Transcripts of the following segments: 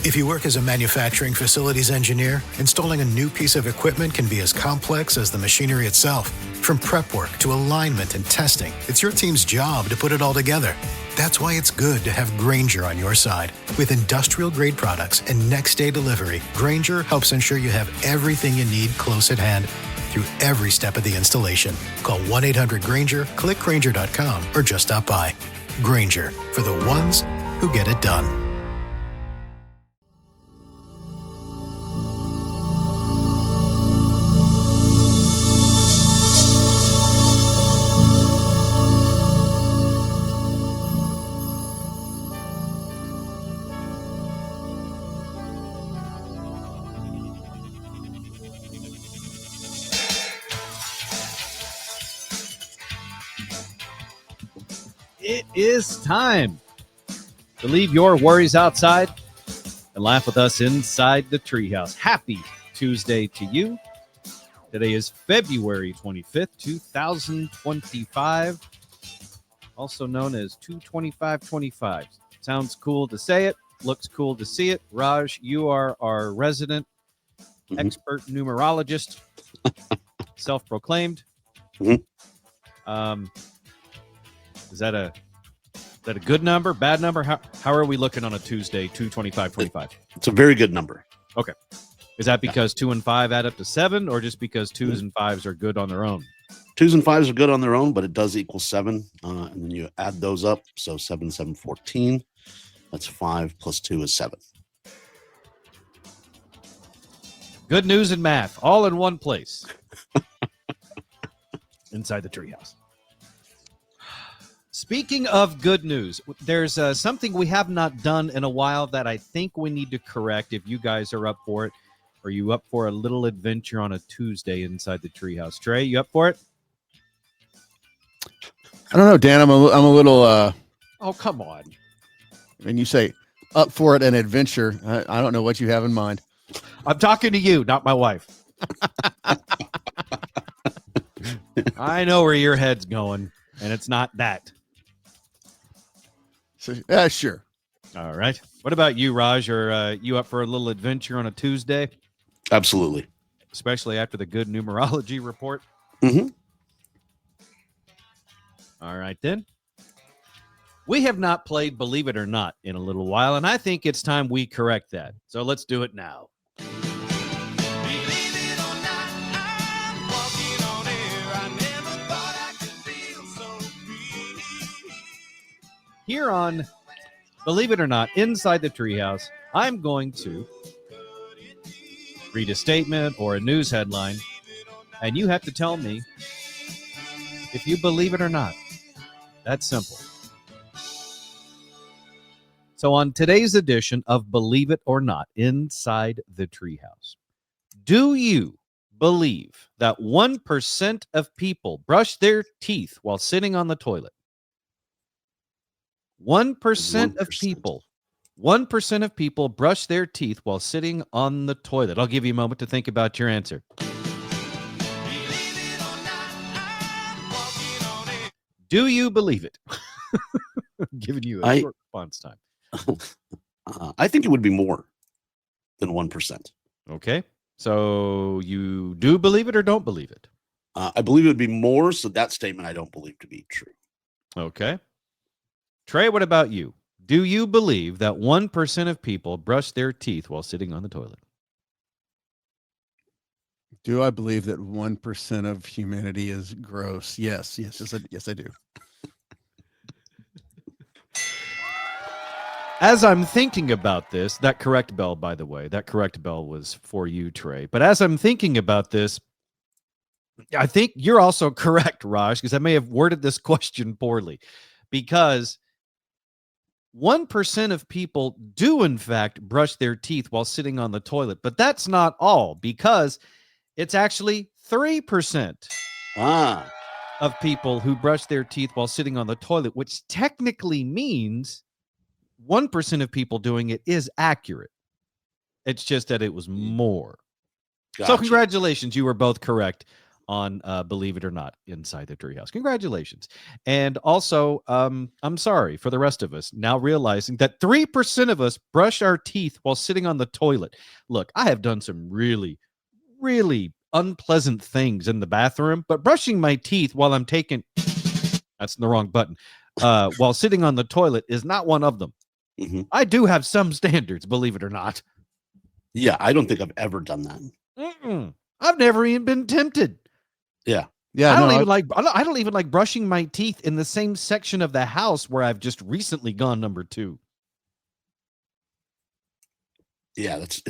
If you work as a manufacturing facilities engineer, installing a new piece of equipment can be as complex as the machinery itself. From prep work to alignment and testing, it's your team's job to put it all together. That's why it's good to have Grainger on your side. With industrial-grade products and next-day delivery, Grainger helps ensure you have everything you need close at hand through every step of the installation. Call 1-800-GRAINGER, click Grainger.com, or just stop by. Grainger, for the ones who get it done. It is time to leave your worries outside and laugh with us inside the Treehouse. Happy Tuesday to you. Today is February 25th, 2025, also known as 22525. Sounds cool to say it, looks cool to see it. Raj, you are our resident expert numerologist, self-proclaimed. Is that a good number, bad number? How are we looking on a Tuesday, 22525? It's a very good number. Okay. Is that because 2 and 5 add up to 7, or just because 2s and 5s are good on their own? 2s and 5s are good on their own, but it does equal 7. And then you add those up. So 7, 7, 14. That's 5 plus 2 is 7. Good news and math, all in one place. Inside the Treehouse. Speaking of good news, there's something we have not done in a while that I think we need to correct if you guys are up for it. Are you up for a little adventure on a Tuesday inside the Treehouse? Trey, you up for it? I don't know, Dan. I'm a little. Oh, come on. When you say up for it, an adventure, I don't know what you have in mind. I'm talking to you, not my wife. I know where your head's going, and it's not that. So, yeah, sure. All right. What about you, Raj? Are you up for a little adventure on a Tuesday? Absolutely. Especially after the good numerology report? Mm-hmm. All right, then. We have not played Believe It or Not in a little while, and I think it's time we correct that. So let's do it now. Here on Believe It or Not, inside the Treehouse, I'm going to read a statement or a news headline, and you have to tell me if you believe it or not. That's simple. So on today's edition of Believe It or Not, inside the Treehouse, do you believe that 1% of people brush their teeth while sitting on the toilet? 1% of people. 1% of people brush their teeth while sitting on the toilet. I'll give you a moment to think about your answer. Do you believe it? I'm giving you a short response time. I think it would be more than 1%. Okay. So you do believe it or don't believe it? I believe it would be more. So that statement I don't believe to be true. Okay. Trey, what about you? Do you believe that 1% of people brush their teeth while sitting on the toilet? Do I believe that 1% of humanity is gross? Yes, I do. As I'm thinking about this, that correct bell, by the way, that correct bell was for you, Trey. But as I'm thinking about this, I think you're also correct, Raj, because I may have worded this question poorly. Because 1% of people do, in fact, brush their teeth while sitting on the toilet. But that's not all, because it's actually 3% of people who brush their teeth while sitting on the toilet, which technically means 1% of people doing it is accurate. It's just that it was more. Gotcha. So congratulations. You were both correct on Believe It or Not inside the Treehouse. Congratulations. And also, I'm sorry for the rest of us now realizing that 3% of us brush our teeth while sitting on the toilet. Look, I have done some really, really unpleasant things in the bathroom, but brushing my teeth while I'm taking that's the wrong button. While sitting on the toilet is not one of them. Mm-hmm. I do have some standards, believe it or not. Yeah, I don't think I've ever done that. I've never even been tempted. Yeah. I don't even like brushing my teeth in the same section of the house where I've just recently gone number 2. Yeah, it's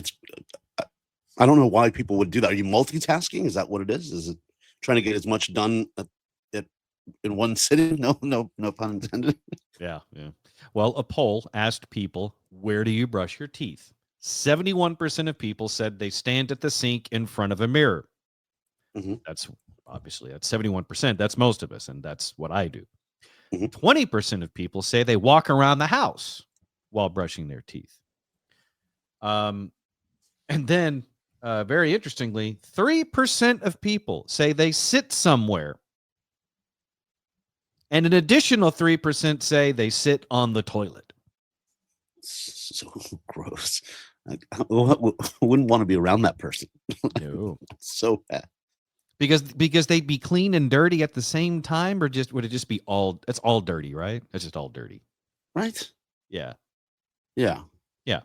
I don't know why people would do that. Are you multitasking? Is that what it is? Is it trying to get as much done in one sitting? No pun intended. Yeah. Well, a poll asked people, where do you brush your teeth? 71% of people said they stand at the sink in front of a mirror. Mm-hmm. That's 71%. That's most of us, and that's what I do. Mm-hmm. 20% of people say they walk around the house while brushing their teeth. And then, very interestingly, 3% of people say they sit somewhere. And an additional 3% say they sit on the toilet. So gross. I wouldn't want to be around that person. No. So bad. Because they'd be clean and dirty at the same time, or would it just be it's all dirty, right? It's just all dirty. Right? Yeah. Yeah. Yeah.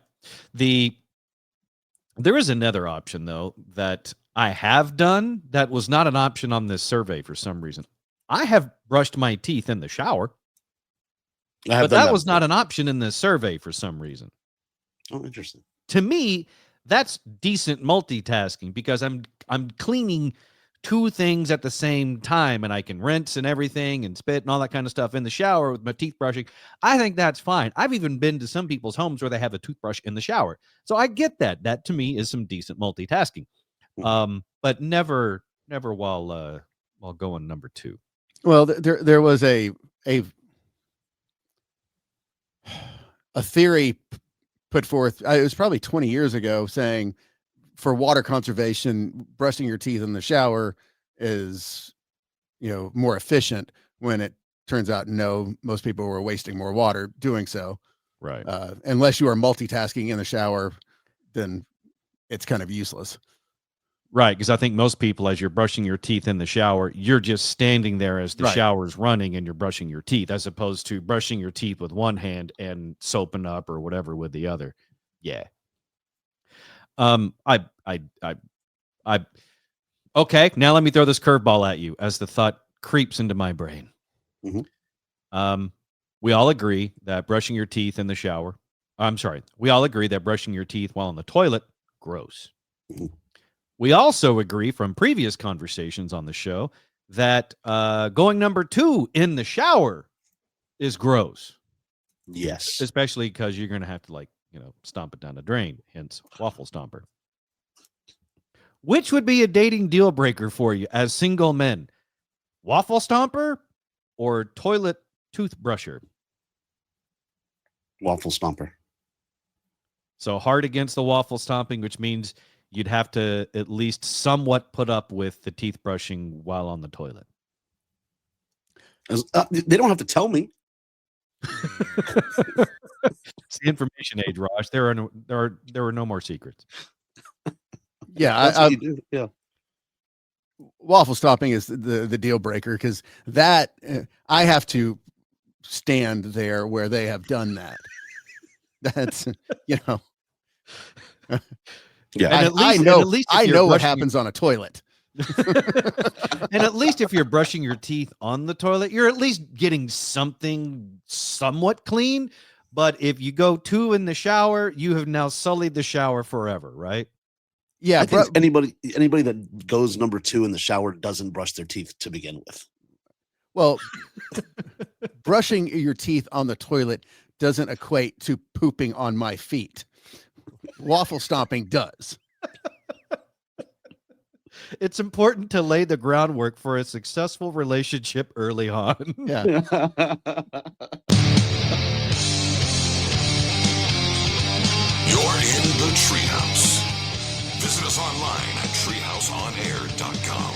There is another option, though, that I have done that was not an option on this survey for some reason. I have brushed my teeth in the shower, but that was not an option in this survey for some reason. Oh, interesting. To me, that's decent multitasking because I'm cleaning 2 things at the same time, and I can rinse and everything and spit and all that kind of stuff in the shower with my teeth brushing. I think that's fine. I've even been to some people's homes where they have a toothbrush in the shower. So I get that. That to me is some decent multitasking. But never while going number 2. Well, there was a theory put forth. It was probably 20 years ago, saying for water conservation, brushing your teeth in the shower is, more efficient. When it turns out, no, most people were wasting more water doing so. Right. Unless you are multitasking in the shower, then it's kind of useless. Right, because I think most people, as you're brushing your teeth in the shower, you're just standing there as the shower's running and you're brushing your teeth, as opposed to brushing your teeth with one hand and soaping up or whatever with the other. Yeah. Okay, now let me throw this curveball at you as the thought creeps into my brain. Mm-hmm. We all agree that brushing your teeth in the shower, we all agree that brushing your teeth while on the toilet, gross. Mm-hmm. We also agree from previous conversations on the show that going number 2 in the shower is gross. Yes. Especially because you're going to have to stomp it down the drain, hence waffle stomper. Which would be a dating deal breaker for you as single men? Waffle stomper or toilet toothbrusher? Waffle stomper. So hard against the waffle stomping, which means you'd have to at least somewhat put up with the teeth brushing while on the toilet. They don't have to tell me. It's the information age, Raj. There are no more secrets. Yeah, yeah. Waffle stomping is the deal breaker, because that I have to stand there where they have done that. That's Yeah, I know what happens on a toilet. And at least if you're brushing your teeth on the toilet, you're at least getting something somewhat clean. But if you go 2 in the shower, you have now sullied the shower forever, right? Yeah, I think anybody that goes number 2 in the shower doesn't brush their teeth to begin with. Well, brushing your teeth on the toilet doesn't equate to pooping on my feet. Waffle stomping does. It's important to lay the groundwork for a successful relationship early on. Yeah. You're in the Treehouse. Visit us online at treehouseonair.com.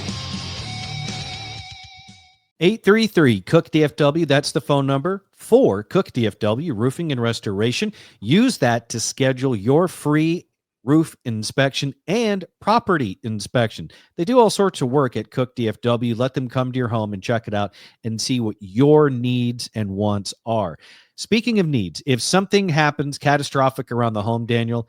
833-COOK-DFW. That's the phone number for Cook-DFW Roofing and Restoration. Use that to schedule your free roof inspection and property inspection. They do all sorts of work at Cook-DFW. Let them come to your home and check it out and see what your needs and wants are. Speaking of needs, if something happens catastrophic around the home, Daniel,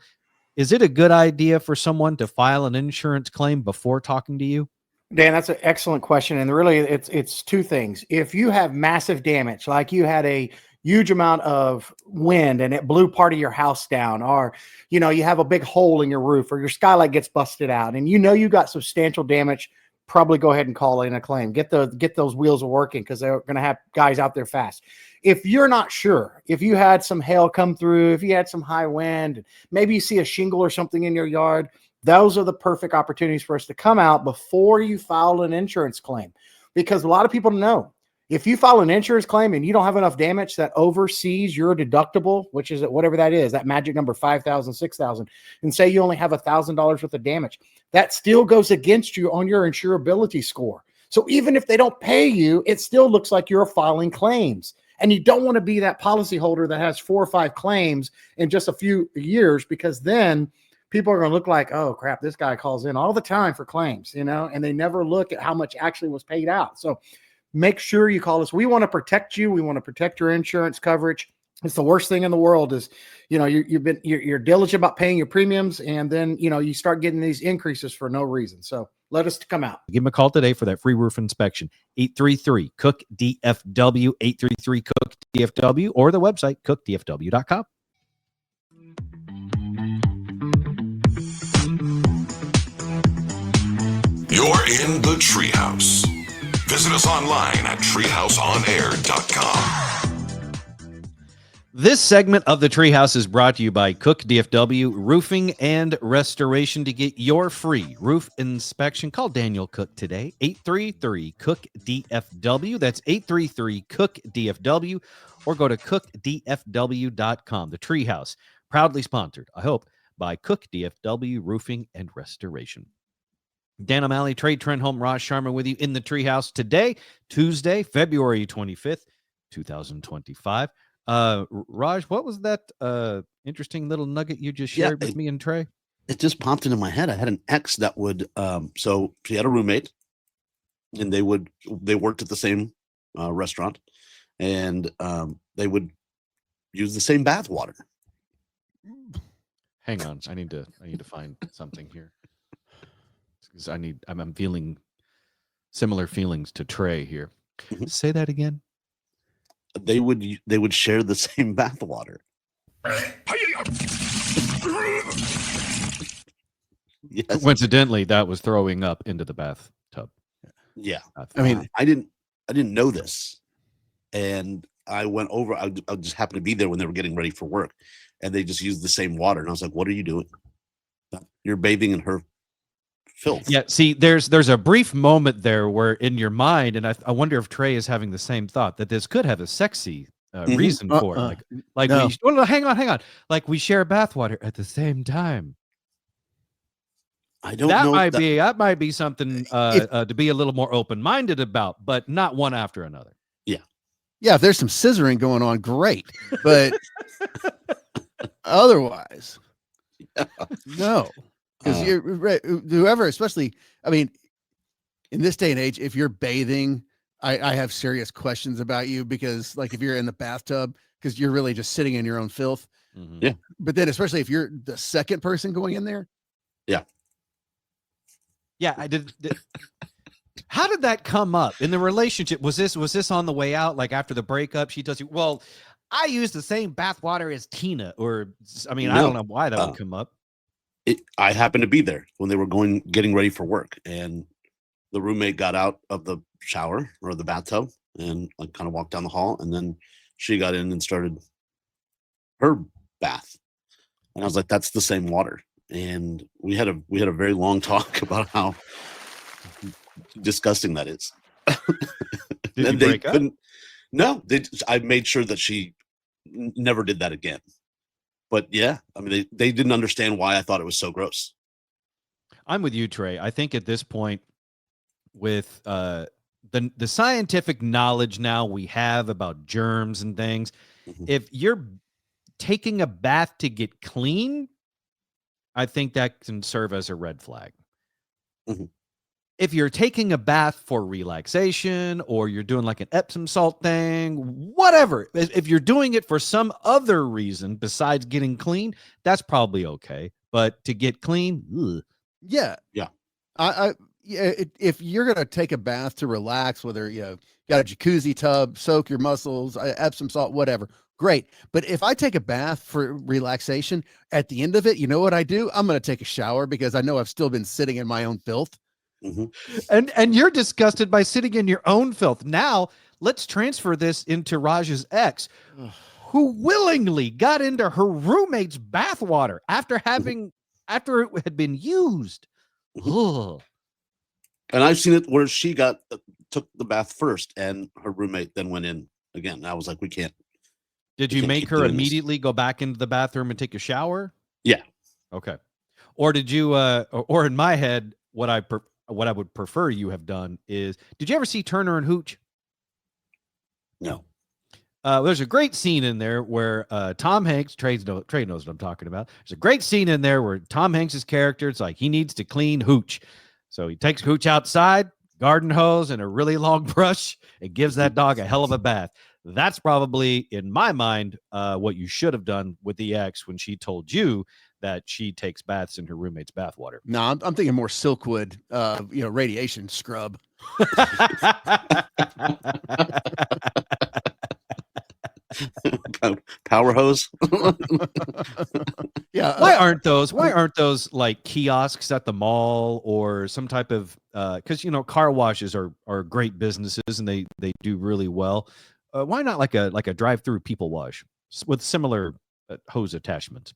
is it a good idea for someone to file an insurance claim before talking to you? Dan, that's an excellent question. And really, it's two things. If you have massive damage, like you had a huge amount of wind and it blew part of your house down, or, you have a big hole in your roof, or your skylight gets busted out, and you got substantial damage, probably go ahead and call in a claim. Get those wheels working, because they're going to have guys out there fast. If you're not sure, if you had some hail come through, if you had some high wind, maybe you see a shingle or something in your yard, those are the perfect opportunities for us to come out before you file an insurance claim. Because a lot of people know, if you file an insurance claim and you don't have enough damage that oversees your deductible, which is whatever that is, that magic number, 5,000, 6,000, and say you only have $1,000 worth of damage, that still goes against you on your insurability score. So even if they don't pay you, it still looks like you're filing claims. And you don't want to be that policyholder that has 4 or 5 claims in just a few years, because then people are going to look like, oh crap, this guy calls in all the time for claims, and they never look at how much actually was paid out. So make sure you call us. We want to protect you. We want to protect your insurance coverage. It's the worst thing in the world is, you're diligent about paying your premiums, and then, you start getting these increases for no reason. So let us come out. Give them a call today for that free roof inspection. 833-COOK-DFW, 833-COOK-DFW, or the website, cookdfw.com. You're in the Treehouse. Visit us online at treehouseonair.com. This segment of the Treehouse is brought to you by Cook-DFW Roofing and Restoration. To get your free roof inspection, call Daniel Cook today, 833-COOK-DFW. That's 833-COOK-DFW, or go to cookdfw.com. The Treehouse, proudly sponsored, I hope, by Cook-DFW Roofing and Restoration. Dan O'Malley, Trey Trenholm, Raj Sharma with you in the Treehouse today, Tuesday, February 25th, 2025. Raj, what was that interesting little nugget you just shared with me and Trey? It just popped into my head. I had an ex that would, so she had a roommate, and they worked at the same restaurant, and they would use the same bath water. Hang on, I need to find something here. Because I'm feeling similar feelings to Trey here. Mm-hmm. Say that again. They would share the same bath water. Yes. Coincidentally, that was throwing up into the bathtub. Yeah. I mean, I didn't know this. And I went over, I just happened to be there when they were getting ready for work, and they just used the same water. And I was like, what are you doing? You're bathing in her filth. Yeah, see, there's a brief moment there where in your mind, and I wonder if Trey is having the same thought, that this could have a sexy reason for it. Like no. Hang on. Like we share bathwater at the same time. I don't know. That might be something to be a little more open-minded about, but not one after another. Yeah. Yeah, if there's some scissoring going on, great. But otherwise, no. Because whoever, especially, I mean, in this day and age, if you're bathing, I have serious questions about you, because like if you're in the bathtub, because you're really just sitting in your own filth. Mm-hmm. Yeah. But then especially if you're the second person going in there. Yeah. Yeah. I did. How did that come up in the relationship? Was this on the way out? Like after the breakup, she tells you, well, I use the same bathwater as Tina, or, I mean, no, I don't know why that would come up. I happened to be there when they were getting ready for work, and the roommate got out of the shower or the bathtub and like kind of walked down the hall, and then she got in and started her bath, and I was like, "That's the same water." And we had a very long talk about how disgusting that is. Did you break up? No, I made sure that she never did that again. But yeah, I mean, they didn't understand why I thought it was so gross. I'm with you, Trey. I think at this point, with the scientific knowledge now we have about germs and things. Mhm. If you're taking a bath to get clean, I think that can serve as a red flag. Mhm. If you're taking a bath for relaxation, or you're doing like an Epsom salt thing, whatever, if you're doing it for some other reason besides getting clean, that's probably okay. But to get clean, ugh. Yeah. Yeah. If you're going to take a bath to relax, whether you got a jacuzzi tub, soak your muscles, Epsom salt, whatever, great. But if I take a bath for relaxation, at the end of it, you know what I do? I'm going to take a shower because I know I've still been sitting in my own filth. Mm-hmm. And you're disgusted by sitting in your own filth. Now let's transfer this into Raj's ex, who willingly got into her roommate's bathwater after it had been used. Mm-hmm. And I've seen it where she took the bath first, and her roommate then went in again. And I was like, we can't. Did you make her immediately go back into the bathroom and take a shower? Yeah. Okay. Or did you? Or in my head, what I would prefer you have done is, did you ever see Turner and Hooch? No. There's a great scene in there where Tom Hanks, Trey knows what I'm talking about. There's a great scene in there where Tom Hanks' character, it's like he needs to clean Hooch. So he takes Hooch outside, garden hose, and a really long brush, and gives that dog a hell of a bath. That's probably, in my mind, what you should have done with the ex when she told you that she takes baths in her roommate's bathwater. No, I'm thinking more Silkwood, radiation scrub. Power hose. Yeah. Why aren't those like kiosks at the mall or some type of because car washes are great businesses and they do really well. Why not like a drive-through people wash with similar hose attachments?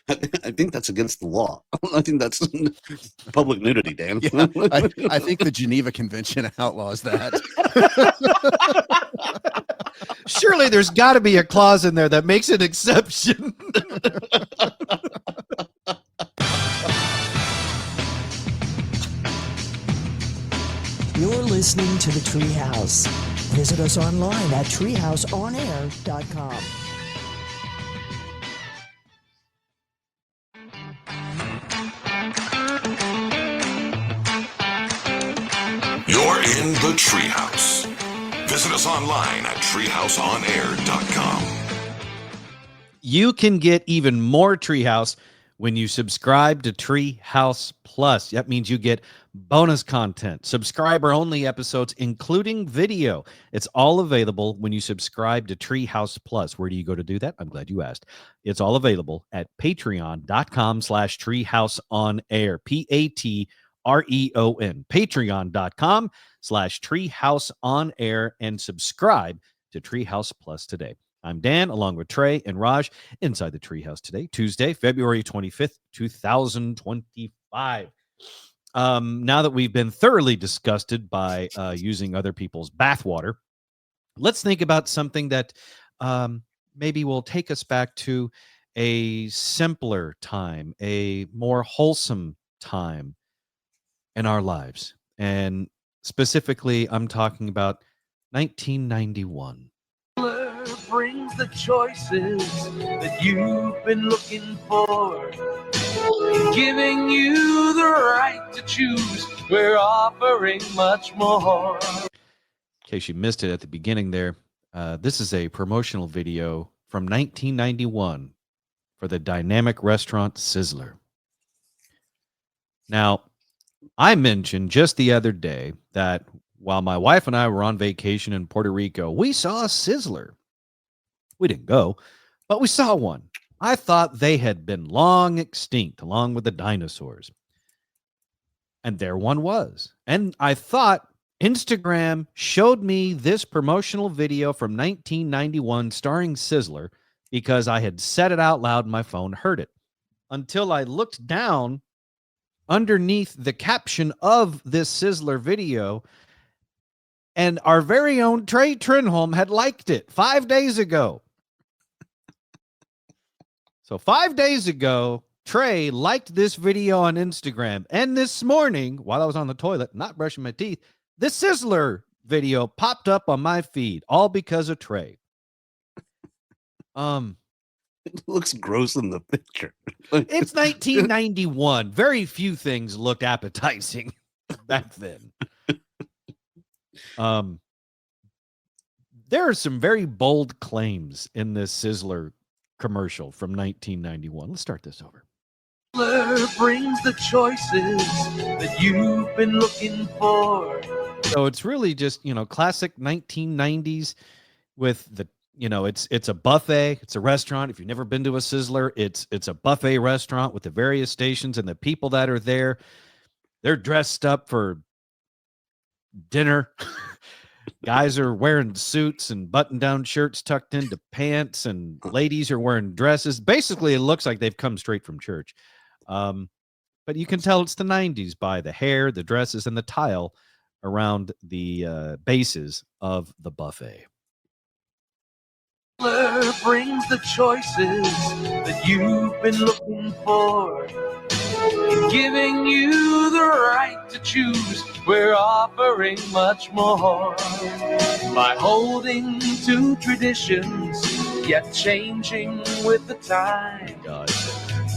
I think that's against the law. I think that's public nudity, Dan. Yeah, I think the Geneva Convention outlaws that. Surely there's got to be a clause in there that makes an exception. You're listening to the Treehouse. Visit us online at treehouseonair.com. You're in the Treehouse. Visit us online at treehouseonair.com. You can get even more Treehouse when you subscribe to Treehouse Plus. That means you get bonus content, subscriber-only episodes, including video. It's all available when you subscribe to Treehouse Plus. Where do you go to do that? I'm glad you asked. It's all available at patreon.com/treehouseonair. Patreon. Patreon.com/treehouseonair, and subscribe to Treehouse Plus today. I'm Dan, along with Trey and Raj, inside the Treehouse today, Tuesday, February 25th, 2025. Now that we've been thoroughly disgusted by using other people's bathwater, let's think about something that maybe will take us back to a simpler time, a more wholesome time in our lives. And specifically, I'm talking about 1991. Brings the choices that you've been looking for, giving you the right to choose. We're offering much more. In case you missed it at the beginning there, this is a promotional video from 1991 for the dynamic restaurant Sizzler. Now, I mentioned just the other day that while my wife and I were on vacation in Puerto Rico, we saw a Sizzler. We didn't go, but we saw one. I thought they had been long extinct, along with the dinosaurs. And there one was. And I thought Instagram showed me this promotional video from 1991 starring Sizzler because I had said it out loud and my phone heard it. Until I looked down underneath the caption of this Sizzler video, and our very own Trey Trenholm had liked it 5 days ago. So 5 days ago, Trey liked this video on Instagram. And this morning, while I was on the toilet, not brushing my teeth, the Sizzler video popped up on my feed, all because of Trey. It looks gross in the picture. It's 1991. Very few things looked appetizing back then. There are some very bold claims in this Sizzler commercial from 1991. Let's start this over. Sizzler brings the choices that you've been looking for. So it's really just, classic 1990s with the, it's a buffet. It's a restaurant. If you've never been to a Sizzler, it's a buffet restaurant with the various stations, and the people that are there, they're dressed up for dinner. Guys are wearing suits and button-down shirts tucked into pants, and ladies are wearing dresses. Basically, it looks like they've come straight from church. But you can tell it's the 90s by the hair, the dresses, and the tile around the bases of the buffet. Sizzler brings the choices that you've been looking for. Giving you the right to choose, we're offering much more. By holding to traditions, yet changing with the time. God.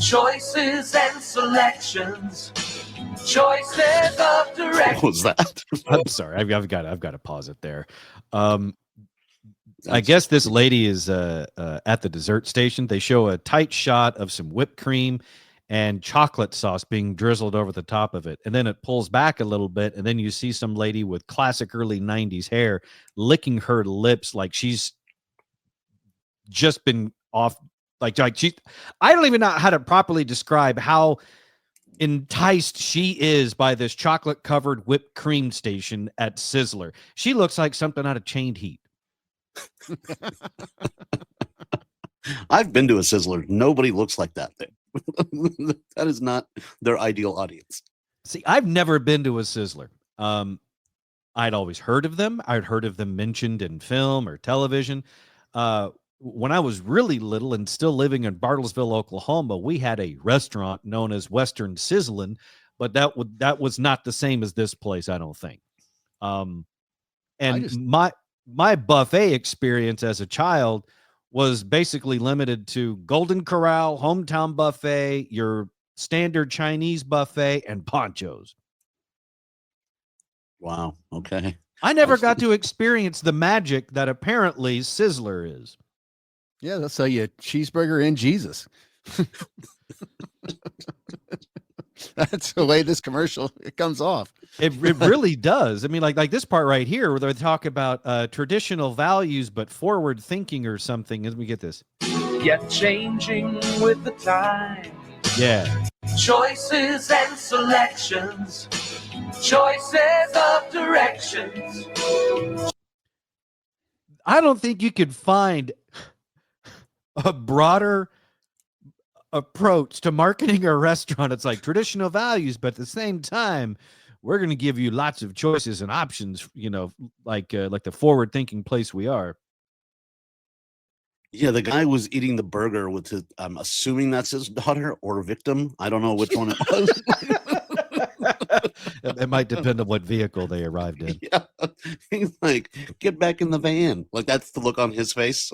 Choices and selections, choices of direction. What was that? I'm sorry. I've got to pause it there. I guess this lady is at the dessert station. They show a tight shot of some whipped cream and chocolate sauce being drizzled over the top of it. And then it pulls back a little bit, and then you see some lady with classic early 90s hair licking her lips like she's just been off. Like she, I don't even know how to properly describe how enticed she is by this chocolate-covered whipped cream station at Sizzler. She looks like something out of Chained Heat. I've been to a Sizzler. Nobody looks like that thing. That is not their ideal audience. See, I've never been to a Sizzler. I'd always heard of them. I'd heard of them mentioned in film or television. When I was really little and still living in Bartlesville, Oklahoma, we had a restaurant known as Western Sizzlin', but that was not the same as this place, I don't think. My buffet experience as a child was basically limited to Golden Corral, Hometown Buffet, your standard Chinese buffet, and Ponchos. Wow. Okay. I never got to experience the magic that apparently Sizzler is. Yeah, they'll sell you a cheeseburger and Jesus. That's the way this commercial it comes off. It really does. I mean, like this part right here where they talk about traditional values but forward thinking or something. As we get this, Yet changing with the time. Yeah. Choices and selections, choices of directions. I don't think you could find a broader approach to marketing a restaurant. It's like traditional values, but at the same time, we're going to give you lots of choices and options, like the forward thinking place we are. Yeah, the guy was eating the burger with his, I'm assuming that's his daughter or victim. I don't know which one it was. It might depend on what vehicle they arrived in. Yeah. He's like, get back in the van. Like, that's the look on his face.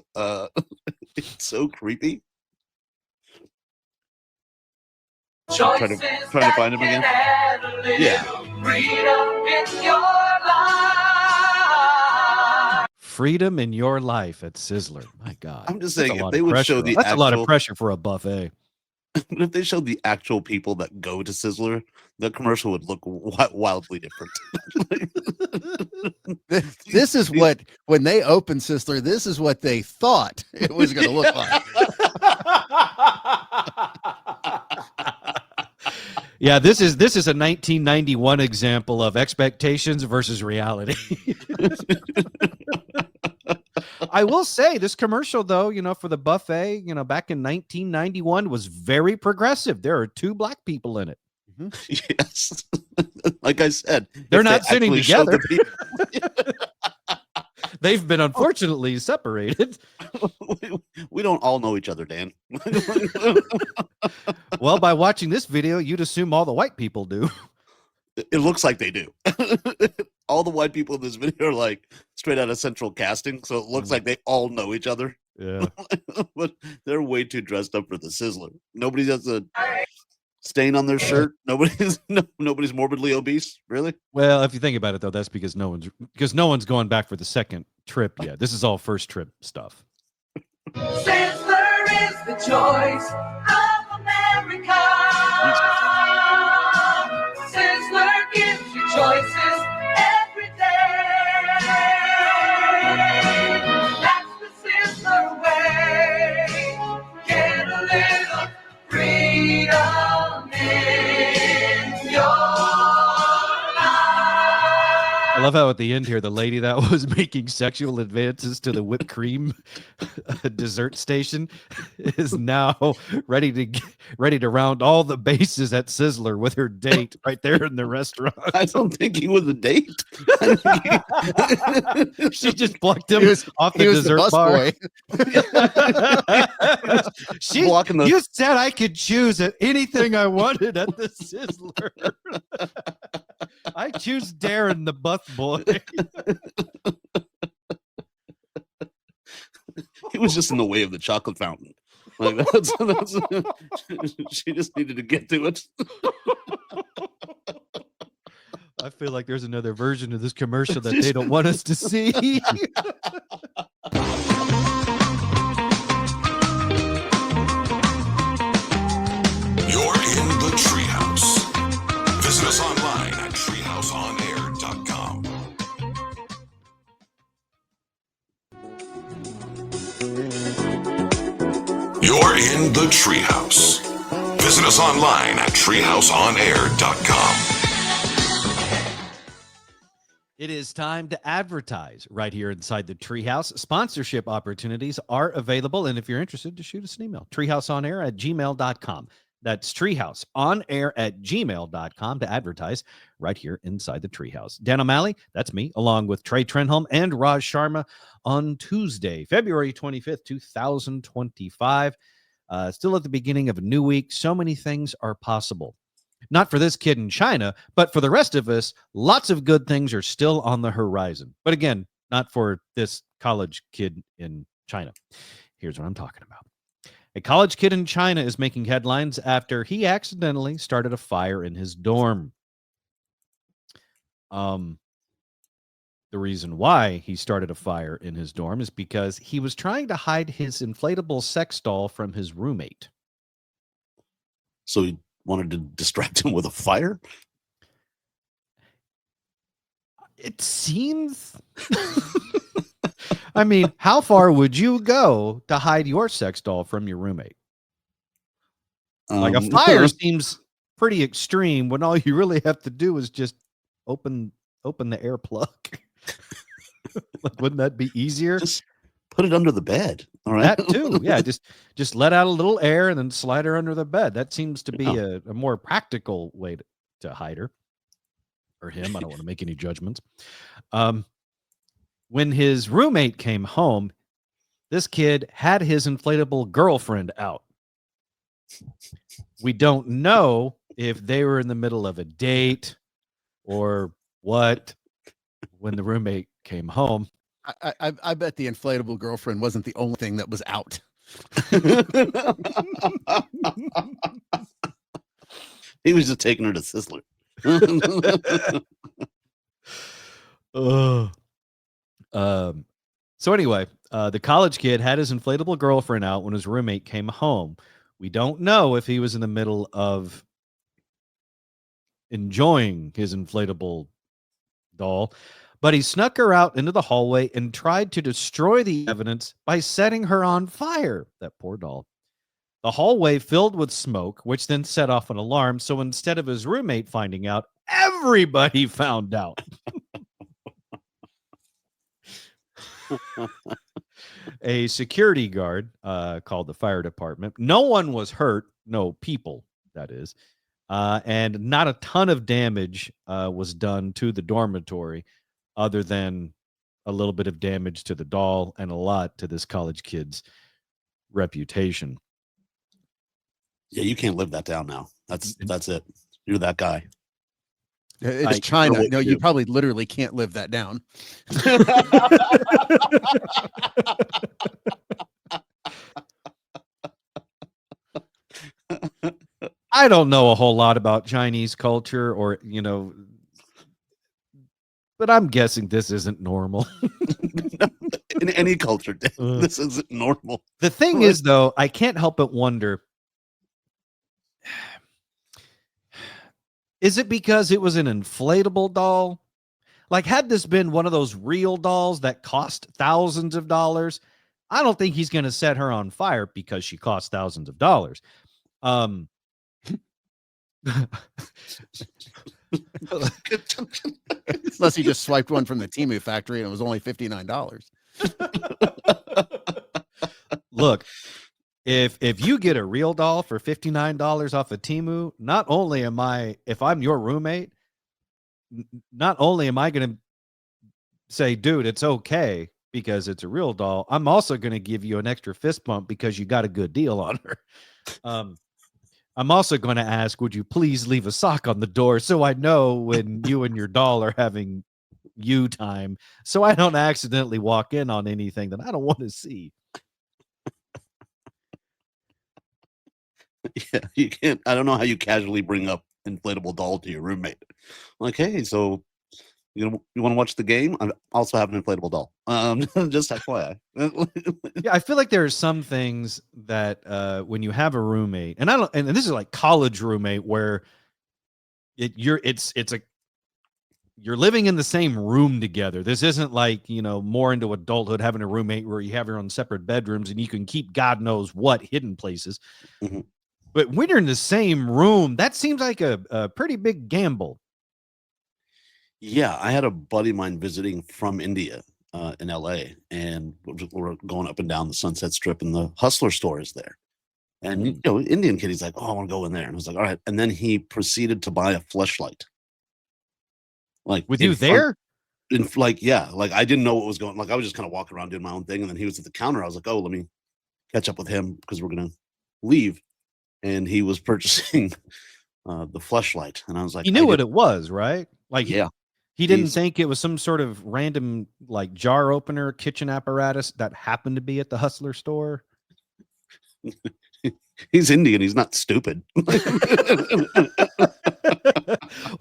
It's so creepy. Trying to find him again. Yeah. Freedom in your life at Sizzler. My God. I'm just saying, if they would show the that's a lot of pressure for a buffet. If they showed the actual people that go to Sizzler, the commercial would look wildly different. This is what, when they opened Sizzler, this is what they thought it was going to look like. Yeah, this is a 1991 example of expectations versus reality. I will say this commercial, though, for the buffet, back in 1991 was very progressive. There are 2 black people in it. Yes. Like I said, they're not sitting together. They've been unfortunately separated. We don't all know each other, Dan. Well, by watching this video, you'd assume all the white people do. It looks like they do. All the white people in this video are like straight out of Central Casting, so it looks like they all know each other. Yeah. But they're way too dressed up for the Sizzler. Nobody has a stain on their shirt. Nobody's morbidly obese. Really? Well, if you think about it, though, that's because no one's going back for the second trip yet. This is all first trip stuff. Sizzler is the choice of America. Sizzler gives you choices every day. That's the Sizzler way. Get a little freedom in your life. I love how at the end here, the lady that was making sexual advances to the whipped cream dessert station is now ready to round all the bases at Sizzler with her date right there in the restaurant. I don't think he was a date. She just plucked him off the dessert bar. You said I could choose anything I wanted at the Sizzler. I choose Darren, the bus boy. He was just in the way of the chocolate fountain. Like that's she just needed to get to it. I feel like there's another version of this commercial that they don't want us to see. You're in the Treehouse. Visit us online at treehouseonair.com. You're in the Treehouse. Visit us online at treehouseonair.com. It is time to advertise right here inside the Treehouse. Sponsorship opportunities are available, and if you're interested, just shoot us an email, treehouseonair@gmail.com. That's treehouseonair@gmail.com to advertise right here inside the Treehouse. Dan O'Malley, that's me, along with Trey Trenholm and Raj Sharma on Tuesday, February 25th, 2025. Still at the beginning of a new week. So many things are possible. Not for this kid in China, but for the rest of us, lots of good things are still on the horizon. But again, not for this college kid in China. Here's what I'm talking about. A college kid in China is making headlines after he accidentally started a fire in his dorm. The reason why he started a fire in his dorm is because he was trying to hide his inflatable sex doll from his roommate. So he wanted to distract him with a fire? It seems... I mean, how far would you go to hide your sex doll from your roommate? Like a fire seems pretty extreme when all you really have to do is just open the air plug. Like, wouldn't that be easier? Just put it under the bed. All right. That too. Yeah. Just let out a little air and then slide her under the bed. That seems to be a more practical way to hide her or him. I don't want to make any judgments. When his roommate came home, this kid had his inflatable girlfriend out. We don't know if they were in the middle of a date or what when the roommate came home. I bet the inflatable girlfriend wasn't the only thing that was out. He was just taking her to Sizzler. So anyway, the college kid had his inflatable girlfriend out when his roommate came home. We don't know if he was in the middle of enjoying his inflatable doll, but he snuck her out into the hallway and tried to destroy the evidence by setting her on fire. That poor doll. The hallway filled with smoke, which then set off an alarm. So instead of his roommate finding out, everybody found out. A security guard called the fire department. No one was hurt. No people, that is. And not a ton of damage was done to the dormitory other than a little bit of damage to the doll and a lot to this college kid's reputation. Yeah, you can't live that down now. That's it. You're that guy. It's China. No, you probably literally can't live that down. I don't know a whole lot about Chinese culture or, but I'm guessing this isn't normal. In any culture, this isn't normal. The thing is, though, I can't help but wonder, is it because it was an inflatable doll? Like, had this been one of those real dolls that cost thousands of dollars, I don't think he's going to set her on fire because she cost thousands of dollars. Unless he just swiped one from the Temu factory and it was only $59. Look, if you get a real doll for $59 off of Temu, not only am I, if I'm your roommate, not only am I going to say, dude, it's okay because it's a real doll, I'm also going to give you an extra fist bump because you got a good deal on her. I'm also going to ask, would you please leave a sock on the door so I know when you and your doll are having you time, so I don't accidentally walk in on anything that I don't want to see. Yeah, you can't. I don't know how you casually bring up inflatable doll to your roommate. Like, hey, so you want to watch the game? I also have an inflatable doll. Just FYI. Yeah, I feel like there are some things that when you have a roommate, and this is like college roommate where you're living in the same room together. This isn't like, more into adulthood, having a roommate where you have your own separate bedrooms and you can keep God knows what hidden places. Mm-hmm. But when you're in the same room, that seems like a pretty big gamble. Yeah, I had a buddy of mine visiting from India in LA, and we're going up and down the Sunset Strip, and the Hustler store is there. And Indian kid, he's like, "Oh, I want to go in there." And I was like, "All right." And then he proceeded to buy a fleshlight. Like with you there? Like I didn't know what was going. Like I was just kind of walking around doing my own thing, and then he was at the counter. I was like, "Oh, let me catch up with him because we're gonna leave." And he was purchasing the fleshlight, and I was like, "He knew what it was, right?" Like, yeah. He didn't think it was some sort of random like jar opener, kitchen apparatus that happened to be at the Hustler store. He's Indian. He's not stupid.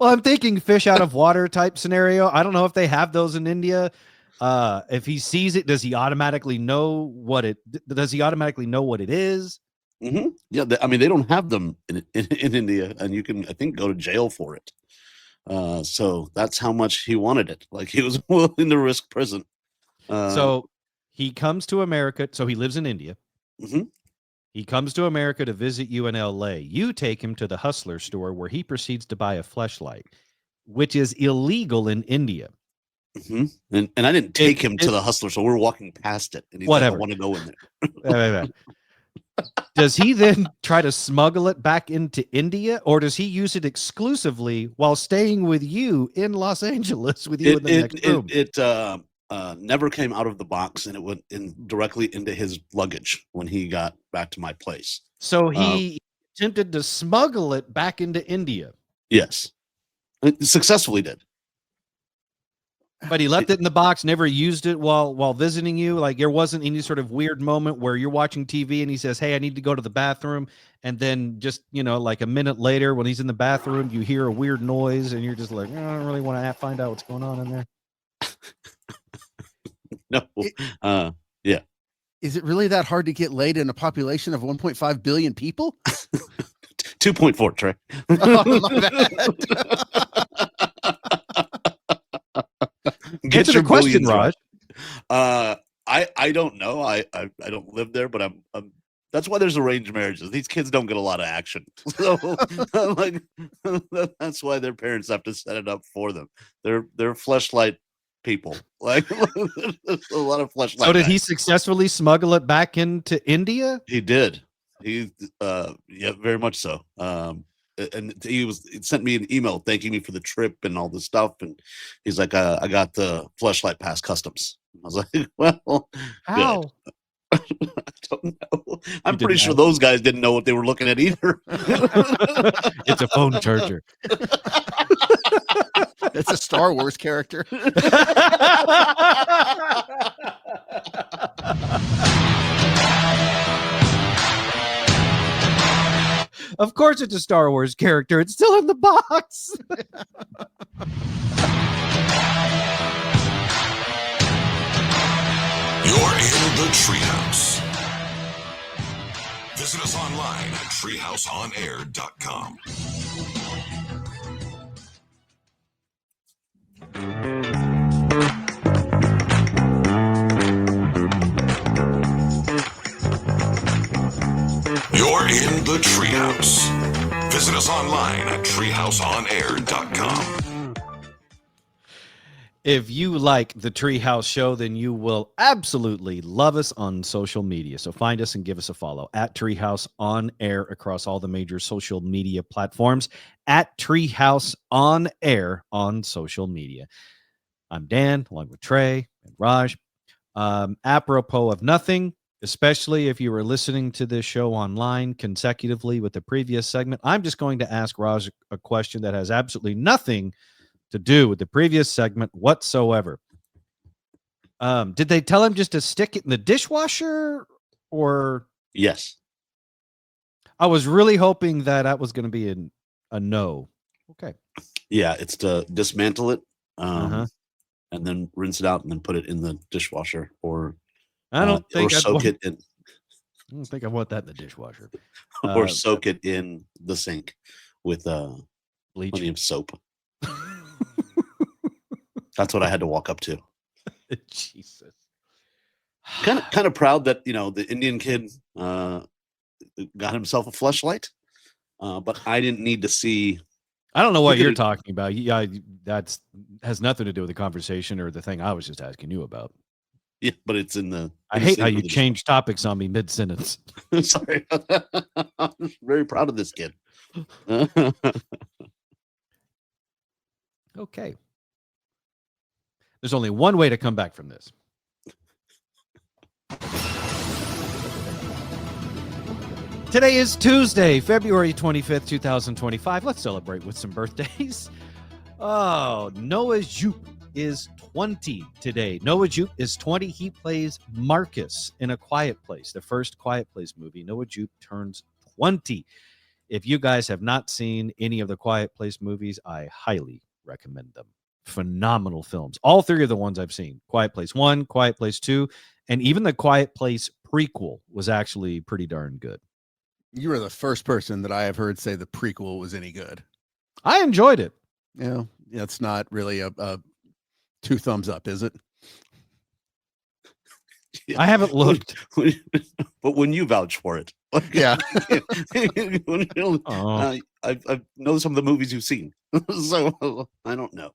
Well, I'm thinking fish out of water type scenario. I don't know if they have those in India. If he sees it, does he automatically know what it is? Mm-hmm. Yeah. They don't have them in India, and you can, I think, go to jail for it. So that's how much he wanted it. Like he was willing to risk prison. So he comes to America. So he lives in India. Mm-hmm. He comes to America to visit you in LA. You take him to the Hustler store where he proceeds to buy a fleshlight, which is illegal in India. Mm-hmm. And I didn't take him to the Hustler store. We're walking past it. And he's whatever. Like, I want to go in there. Does he then try to smuggle it back into India, or does he use it exclusively while staying with you in Los Angeles with you in the next room? It never came out of the box, and it went directly into his luggage when he got back to my place. So he attempted to smuggle it back into India. Yes, it successfully did. But he left it in the box, never used it while visiting you. Like there wasn't any sort of weird moment where you're watching TV and he says, "Hey, I need to go to the bathroom." And then just, like a minute later when he's in the bathroom, you hear a weird noise and you're just like, I don't really want to find out what's going on in there. No. Yeah. Is it really that hard to get laid in a population of 1.5 billion people? 2.4, Trey. Oh, my bad. Answer the question, Raj. I don't know. I don't live there, but I'm that's why there's arranged marriages. These kids don't get a lot of action. So like that's why their parents have to set it up for them. They're fleshlight people. Like there's a lot of fleshlight. So did he successfully smuggle it back into India? He did. He yeah, very much so. And he sent me an email thanking me for the trip and all this stuff. And he's like, I got the fleshlight past customs. I was like, well, How? good. I don't know. I'm You pretty didn't sure ask. those guys didn't know what they were looking at either. It's a phone charger. It's a Star Wars character. Of course it's a Star Wars character. It's still in the box. You're in the Treehouse. Visit us online at treehouseonair.com. You're in the Treehouse. Visit us online at treehouseonair.com. If you like the Treehouse Show, then you will absolutely love us on social media. So find us and give us a follow at Treehouse on Air across all the major social media platforms, at Treehouse on Air on social media. I'm Dan, along with Trey and Raj. Apropos of nothing, especially if you were listening to this show online consecutively with the previous segment, I'm just going to ask Raj a question that has absolutely nothing to do with the previous segment whatsoever. Did they tell him just to stick it in the dishwasher, or? Yes. I was really hoping that was going to be a no. Okay. Yeah, it's to dismantle it, Uh-huh. and then rinse it out, and then put it in the dishwasher, or I don't think or soak it in. I don't think I want that in the dishwasher. Or soak it in the sink with Bleach. plenty of soap. That's what I had to walk up to. Jesus. Kind of proud that the Indian kid got himself a fleshlight, but I didn't need to see. I don't know what you're talking about. Yeah, that's has nothing to do with the conversation or the thing I was just asking you about. Yeah, but it's in the. I hate how you change topics on me mid-sentence. Sorry. I'm very proud of this kid. Okay. There's only one way to come back from this. Today is Tuesday, February 25th, 2025. Let's celebrate with some birthdays. Oh, Noah Jupe is 20 today. Noah Jupe is 20. He plays Marcus in A Quiet Place, the first Quiet Place movie. Noah Jupe turns 20. If you guys have not seen any of the Quiet Place movies, I highly recommend them. Phenomenal films. All three of the ones I've seen. Quiet Place 1, Quiet Place 2, and even the Quiet Place prequel was actually pretty darn good. You were the first person that I have heard say the prequel was any good. I enjoyed it. Yeah, it's not really a 2 thumbs up, is it? I haven't looked. But when you vouch for it. Yeah. I know some of the movies you've seen. So I don't know.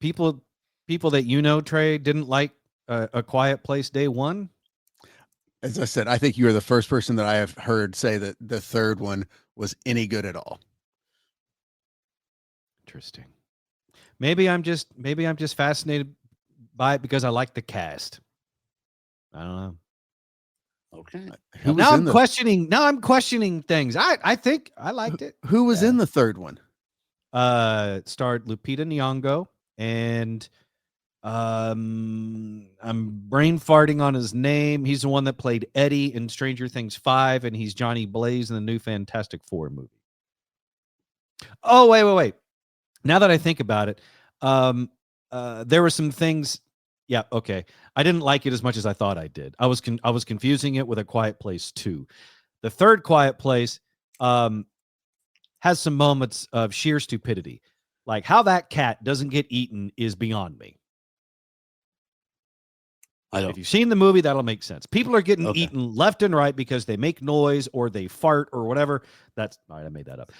People that you know, Trey, didn't like A Quiet Place day one? As I said, I think you are the first person that I have heard say that the third one was any good at all. Interesting. Maybe I'm just fascinated by it because I like the cast. I don't know. Okay. Now I'm questioning things. I think I liked it. Who was in the third one? It starred Lupita Nyong'o and I'm brain farting on his name. He's the one that played Eddie in Stranger Things 5, and he's Johnny Blaze in the new Fantastic Four movie. Oh, wait. Now that I think about it, there were some things. Yeah, okay. I didn't like it as much as I thought I did. I was confusing it with A Quiet Place 2. The third Quiet Place has some moments of sheer stupidity. Like how that cat doesn't get eaten is beyond me. If you've seen the movie, that'll make sense. People are getting eaten left and right because they make noise or they fart or whatever. That's all right. I made that up.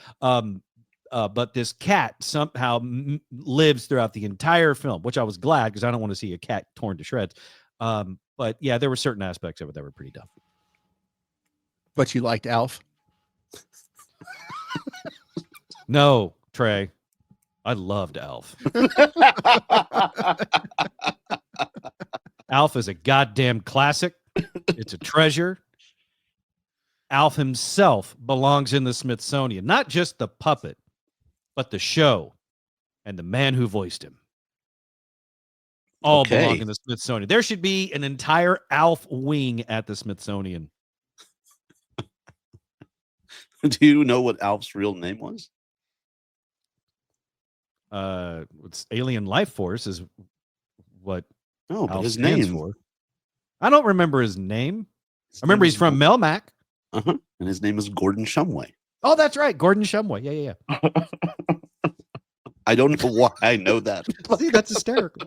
But this cat somehow lives throughout the entire film, which I was glad because I don't want to see a cat torn to shreds. But yeah, there were certain aspects of it that were pretty dumb. But you liked Alf? No, Trey. I loved Alf. Alf is a goddamn classic. It's a treasure. Alf himself belongs in the Smithsonian, not just the puppet, but the show and the man who voiced him. All belong in the Smithsonian. There should be an entire Alf wing at the Smithsonian. Do you know what Alf's real name was? It's Alien Life Force is what No, but Alf his stands name. for. I don't remember his name. I remember he's from Melmac. Uh-huh. And his name is Gordon Shumway. Oh, that's right. Gordon Shumway. Yeah. I don't know why I know that. See, that's hysterical.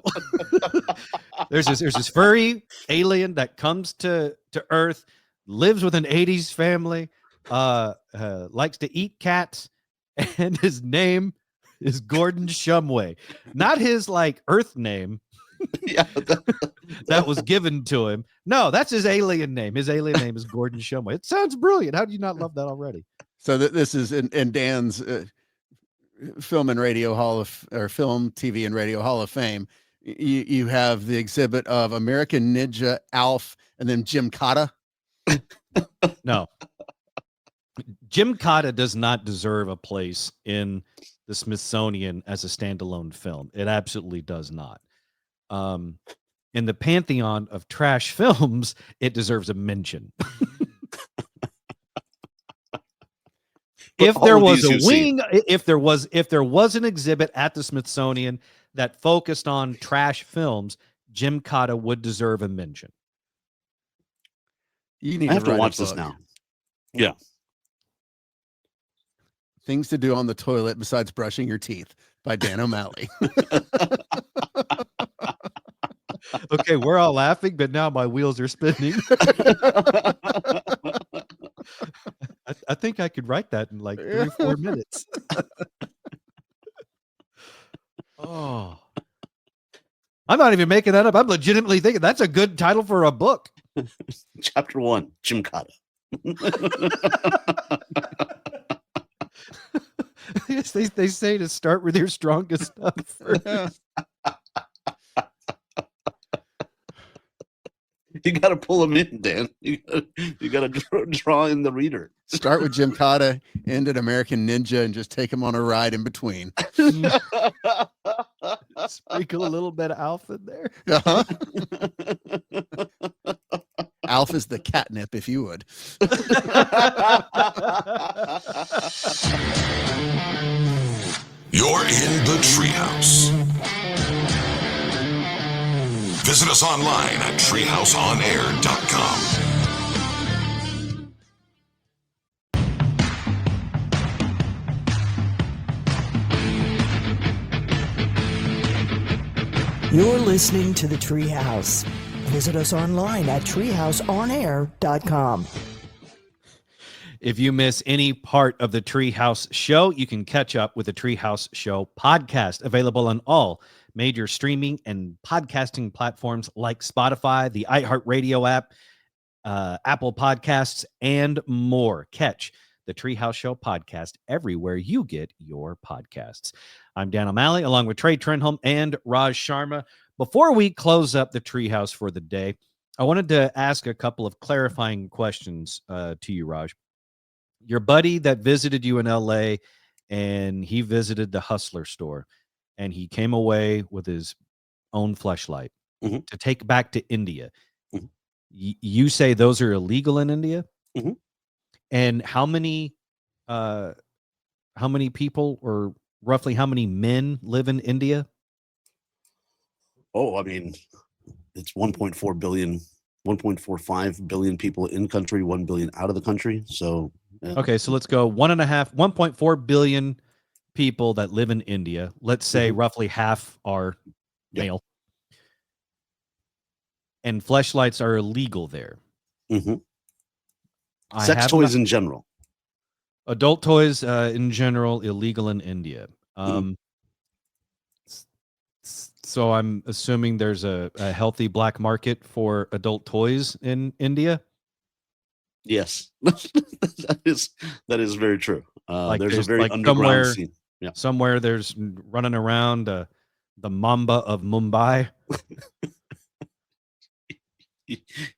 there's this furry alien that comes to Earth, lives with an 80s family, likes to eat cats, and his name is Gordon Shumway. Not his like Earth name. Yeah, that was given to him. No, that's his alien name. His alien name is Gordon Shumway. It sounds brilliant. How do you not love that already? So this is in Dan's film and radio film, TV and radio Hall of Fame. You have the exhibit of American Ninja, Alf, and then Jim Cotta. No, Jim Cotta does not deserve a place in the Smithsonian as a standalone film. It absolutely does not. In the pantheon of trash films, it deserves a mention. If there was a wing, if there was an exhibit at the Smithsonian that focused on trash films, Jim Cotta would deserve a mention. You need I have to write a watch this book. now. Yeah. Things to do on the toilet besides brushing your teeth by Dan O'Malley. Okay, we're all laughing, but now my wheels are spinning. I think I could write that in like 3 or 4 minutes. Oh, I'm not even making that up. I'm legitimately thinking that's a good title for a book. Chapter 1, Jim Cotta. Yes, they say to start with your strongest stuff first. You got to pull them in, Dan. You got to draw in the reader. Start with Jim Cotta, end at American Ninja, and just take him on a ride in between. Sprinkle a little bit of Alf in there. Uh-huh. Alf is the catnip, if you would. You're in the Treehouse. Visit us online at treehouseonair.com. You're listening to the Treehouse. Visit us online at treehouseonair.com. If you miss any part of the Treehouse show, you can catch up with the Treehouse Show podcast, available on all major streaming and podcasting platforms like Spotify, the iHeartRadio app, Apple Podcasts, and more. Catch the Treehouse Show podcast everywhere you get your podcasts. I'm Dan O'Malley, along with Trey Trenholm and Raj Sharma. Before we close up the Treehouse for the day, I wanted to ask a couple of clarifying questions to you, Raj. Your buddy that visited you in LA, and he visited the Hustler store, and he came away with his own fleshlight to take back to India. Mhm. You say those are illegal in India? Mhm. And how many people, or roughly how many men, live in India? Oh, I mean, it's 1.4 billion, 1.45 billion people in country, 1 billion out of the country. So, okay, so let's go 1.4 billion people that live in India. Let's say roughly half are male. And fleshlights are illegal there. Sex toys in general. Adult toys in general, illegal in India. So I'm assuming there's a healthy black market for adult toys in India. Yes, that is very true. Like there's a very like underground scene. Yeah. Somewhere there's running around the Mamba of Mumbai.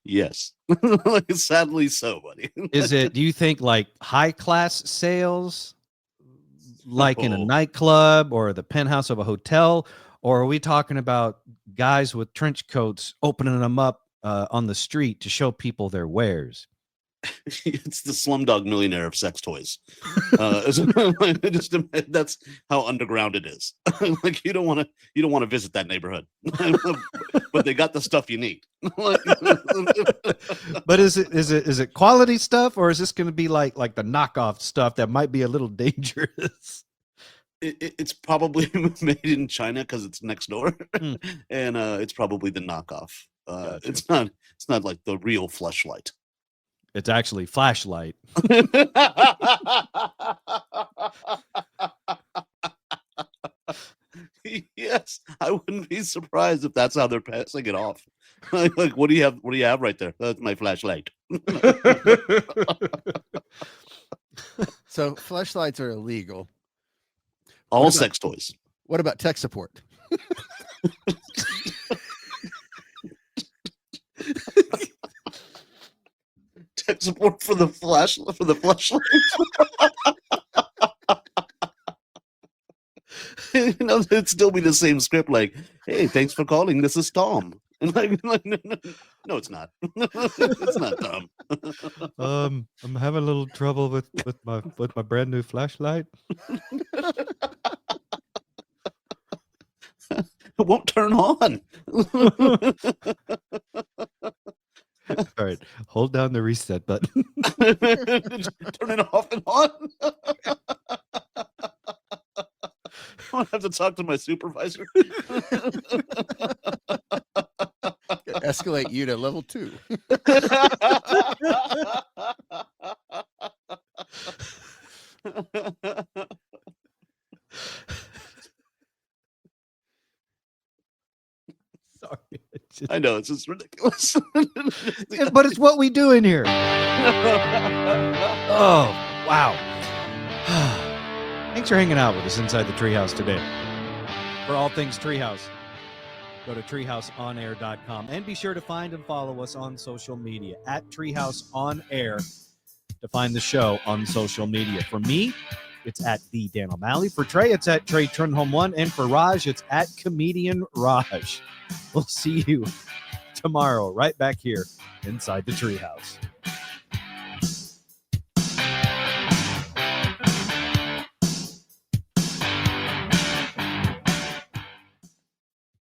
Yes. Sadly so, buddy. Do you think like high class sales, like in a Oh. nightclub or the penthouse of a hotel? Or are we talking about guys with trench coats opening them up on the street to show people their wares? It's the Slumdog Millionaire of sex toys. That's how underground it is. Like you don't want to visit that neighborhood, but they got the stuff you need. But is it quality stuff, or is this going to be like the knockoff stuff that might be a little dangerous? It's probably made in China because it's next door, and it's probably the knockoff. Gotcha. It's not like the real Fleshlight. It's actually flashlight. Yes, I wouldn't be surprised if that's how they're passing it off. Like, what do you have? What do you have right there? That's my flashlight. So fleshlights are illegal. All sex toys. What about tech support? Tech support for the flashlight. It'd still be the same script. Like, hey, thanks for calling. This is Tom. And no, it's not. It's not Tom. I'm having a little trouble with my brand new flashlight. It won't turn on. All right, hold down the reset button. Turn it off and on. I have to talk to my supervisor. Escalate you to level 2. Sorry. I know, it's just ridiculous. But it's what we do in here. Oh, wow. Thanks for hanging out with us inside the Treehouse today. For all things Treehouse, go to treehouseonair.com and be sure to find and follow us on social media at Treehouse On Air to find the show on social media. For me, it's at the Dan O'Malley. For Trey, it's at Trey Trenholm 1. And for Raj, it's at Comedian Raj. We'll see you tomorrow right back here inside the Treehouse.